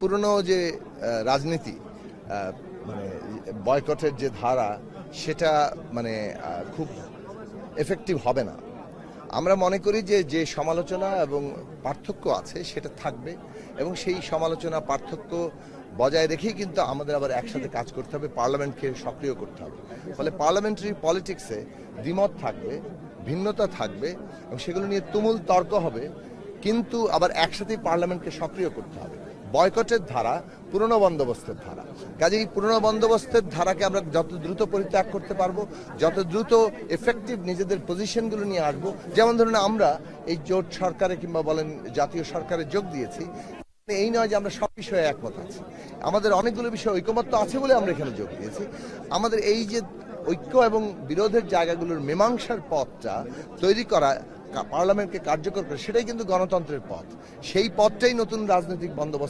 পুরনো যে রাজনীতি মানে বয়কটের যে ধারা সেটা মানে খুব এফেক্টিভ হবে না। আমরা মনে করি যে যে সমালোচনা এবং পার্থক্য আছে সেটা থাকবে এবং সেই সমালোচনা পার্থক্য বজায় রেখেই কিন্তু আমাদের আবার একসাথে কাজ করতে হবে, পার্লামেন্টকে সক্রিয় করতে হবে। ফলে পার্লামেন্টারি পলিটিক্সে দ্বিমত থাকবে, ভিন্নতা থাকবে এবং সেগুলো নিয়ে তুমুল তর্ক হবে, কিন্তু আবার একসাথেই পার্লামেন্টকে সক্রিয় করতে হবে। বয়কটের ধারা পুরনো বন্দোবস্তের ধারা, কাজেই পুরনো বন্দোবস্তের ধারাকে আমরা যত দ্রুত পরিত্যাগ করতে পারবো, যত দ্রুত এফেক্টিভ নিজেদের পজিশনগুলো নিয়ে আসবো। যেমন ধরুন আমরা এই জোট সরকারে কিংবা বলেন জাতীয় সরকারে যোগ দিয়েছি, এই নয় যে আমরা সব বিষয়ে একমত আছি, আমাদের অনেকগুলো বিষয়ে ঐকমত্য আছে বলে আমরা এখানে যোগ দিয়েছি। আমাদের এই যে ঐক্য এবং বিরোধের জায়গাগুলোর মীমাংসার পথটা তৈরি করা, পার্লামেন্টকে কার্যকর করে, সেটাই কিন্তু গণতন্ত্রের পথ। সেই পথটাই নতুন রাজনৈতিক বন্দোবস্ত